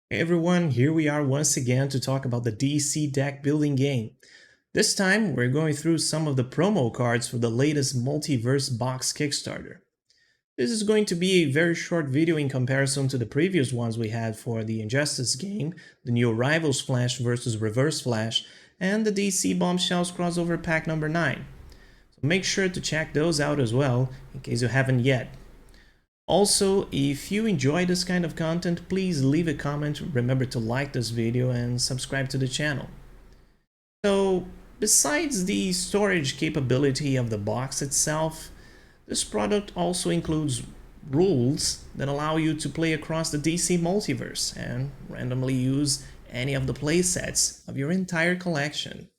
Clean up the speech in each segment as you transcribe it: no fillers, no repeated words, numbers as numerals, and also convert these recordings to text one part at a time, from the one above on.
Hey everyone, here we are once again to talk about the DC deck building game. This time we're going through some of the promo cards for the latest Multiverse Box Kickstarter. This is going to be a very short video in comparison to the previous ones we had for the Injustice game, the new Rivals Flash versus Reverse Flash, and the DC Bombshells crossover pack number 9. So make sure to check those out as well in case you haven't yet. Also, if you enjoy this kind of content, please leave a comment, remember to like this video and subscribe to the channel. So, besides the storage capability of the box itself, this product also includes rules that allow you to play across the DC multiverse and randomly use any of the playsets of your entire collection.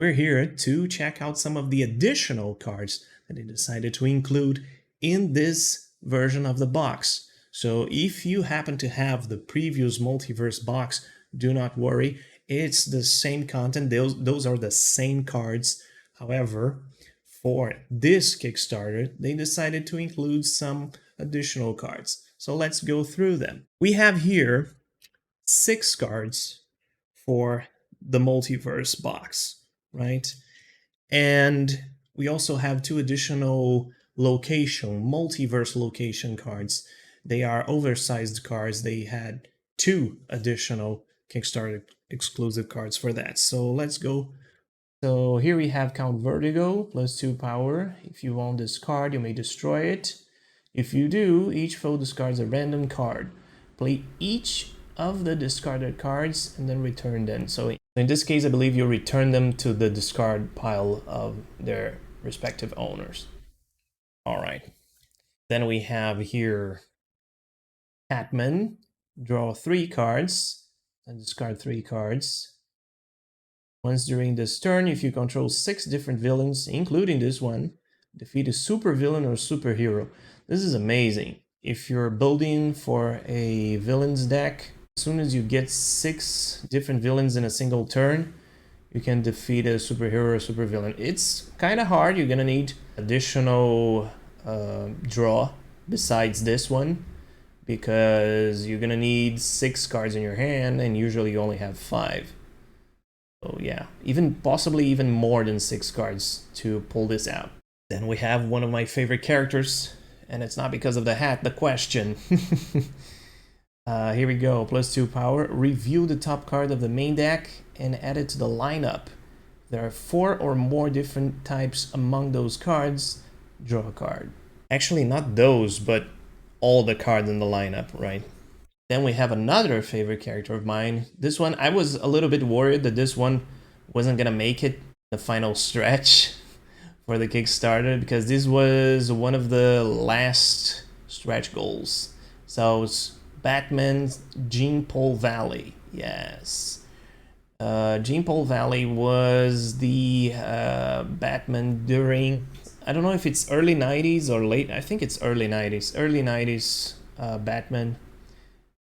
We're here to check out some of the additional cards that they decided to include in this version of the box. So if you happen to have the previous Multiverse box, do not worry, it's the same content, those are the same cards. However, for this Kickstarter, they decided to include some additional cards. So let's go through them. We have here 6 cards for the Multiverse box, right? And we also have 2 additional multiverse location cards. They are oversized cards. They had 2 additional Kickstarter exclusive cards for that. So let's go. So here we have Count Vertigo, +2 power. If you own this card, you may destroy it. If you do, each foe discards a random card. Play each of the discarded cards and then return them. So in this case, I believe you return them to the discard pile of their respective owners. All right. Then we have here Batman. Draw 3 cards and discard 3 cards. Once during this turn, if you control 6 different villains, including this one, defeat a supervillain or superhero. This is amazing. If you're building for a villains deck, as soon as you get 6 different villains in a single turn, you can defeat a superhero or supervillain. It's kind of hard. You're gonna need additional draw besides this one, because you're gonna need 6 cards in your hand and usually you only have 5. So yeah, possibly even more than 6 cards to pull this out. Then we have one of my favorite characters, and it's not because of the hat, the question. Here we go, +2 power. Review the top card of the main deck and add it to the lineup. There are 4 or more different types among those cards. Draw a card. Actually, not those, but all the cards in the lineup, right? Then we have another favorite character of mine. This one, I was a little bit worried that this one wasn't gonna make it the final stretch for the Kickstarter, because this was one of the last stretch goals. So it's Batman's Jean-Paul Valley. Yes. Jean-Paul Valley was the Batman during, I don't know if it's early 90s or late, I think it's early 90s. Early 90s Batman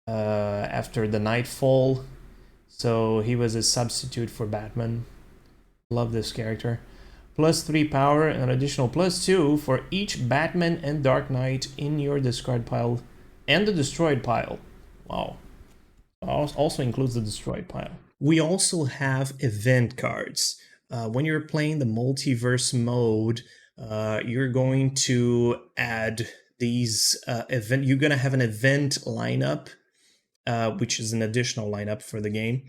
after the Nightfall. So he was a substitute for Batman. Love this character. +3 power and an additional +2 for each Batman and Dark Knight in your discard pile and the destroyed pile. Wow. Also includes the destroyed pile. We also have event cards. When you're playing the multiverse mode, you're going to add these you're going to have an event lineup, which is an additional lineup for the game.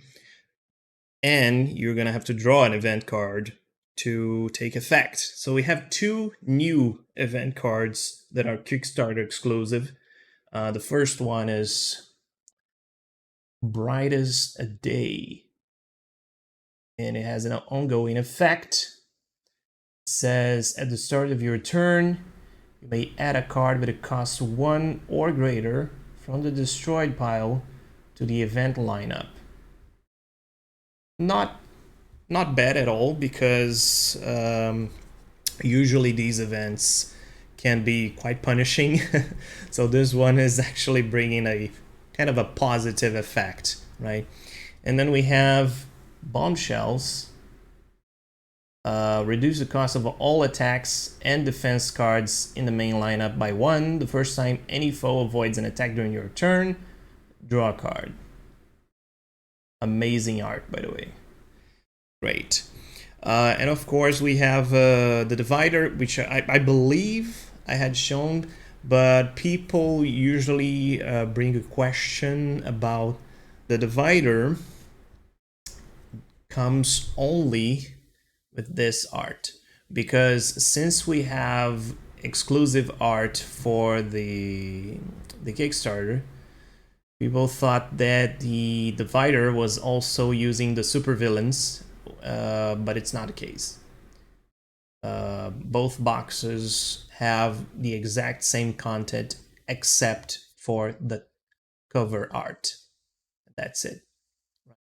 And you're going to have to draw an event card to take effect. So we have 2 new event cards that are Kickstarter exclusive. The first one is Brightest a Day, and it has an ongoing effect. It says at the start of your turn, you may add a card with a cost 1 or greater from the destroyed pile to the event lineup. Not bad at all, because usually these events can be quite punishing. So this one is actually bringing a kind of a positive effect, right? And then we have Bombshells. Reduce the cost of all attacks and defense cards in the main lineup by 1 the first time any foe avoids an attack during your turn. Draw a card. Amazing art, by the way. Great. And of course, we have the divider, which I believe I had shown, but people usually bring a question about the divider comes only with this art, because since we have exclusive art for the Kickstarter, people thought that the divider was also using the supervillains, but it's not the case. Both boxes have the exact same content except for the cover art. That's it.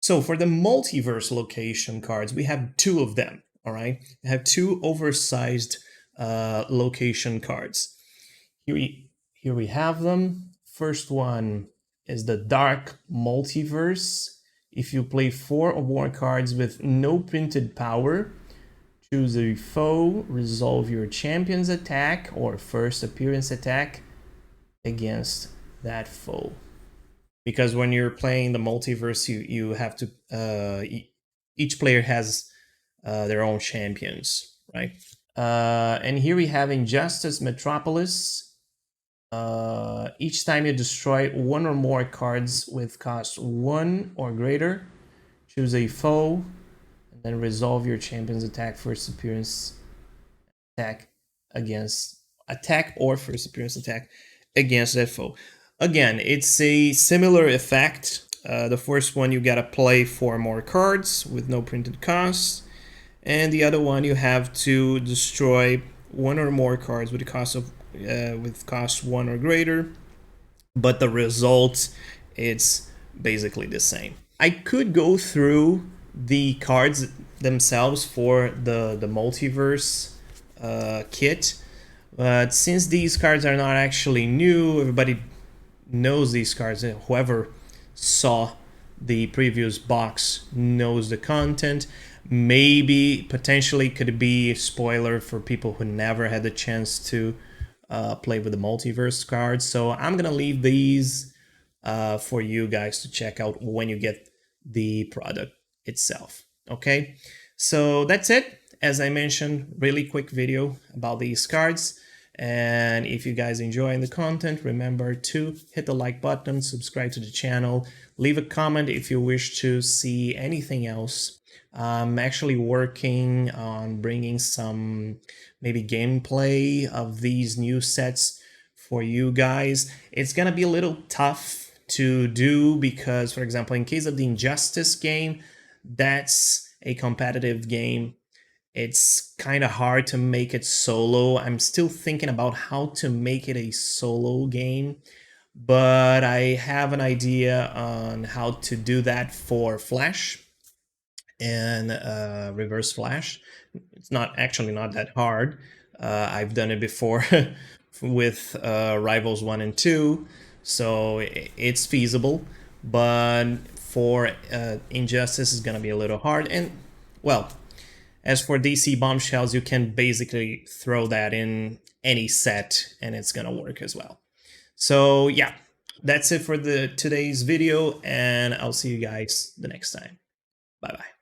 So for the multiverse location cards, we have two of them. All right, we have two oversized location cards. Here we have them. First one is the Dark Multiverse. If you play 4 or more cards with no printed power, choose a foe, resolve your champion's attack or first appearance attack against that foe. Because when you're playing the multiverse, you have to each player has their own champions, right? And here we have Injustice Metropolis. Each time you destroy 1 or more cards with cost 1 or greater, choose a foe, and then resolve your champion's attack first appearance attack against attack or first appearance attack against that foe. Again, it's a similar effect. The first one you gotta play 4 more cards with no printed costs, and the other one you have to destroy 1 or more cards with the cost of with cost 1 or greater, but the result it's basically the same. I could go through the cards themselves for the multiverse kit, but since these cards are not actually new, everybody knows these cards. Whoever saw the previous box knows the content. Maybe potentially could be a spoiler for people who never had the chance to play with the multiverse cards. So I'm gonna leave these for you guys to check out when you get the product itself. Okay, so that's it. As I mentioned, really quick video about these cards. And if you guys enjoying the content, remember to hit the like button, subscribe to the channel, leave a comment if you wish to see anything else. I'm actually working on bringing some maybe gameplay of these new sets for you guys. It's gonna be a little tough to do because, for example, in case of the Injustice game, that's a competitive game. It's kind of hard to make it solo. I'm still thinking about how to make it a solo game, but I have an idea on how to do that for Flash and Reverse Flash. It's not that hard. I've done it before with Rivals 1 and 2, so it's feasible, but for Injustice is gonna be a little hard. And well, as for DC Bombshells, you can basically throw that in any set and it's gonna work as well. So yeah, that's it for today's video, and I'll see you guys the next time. Bye bye.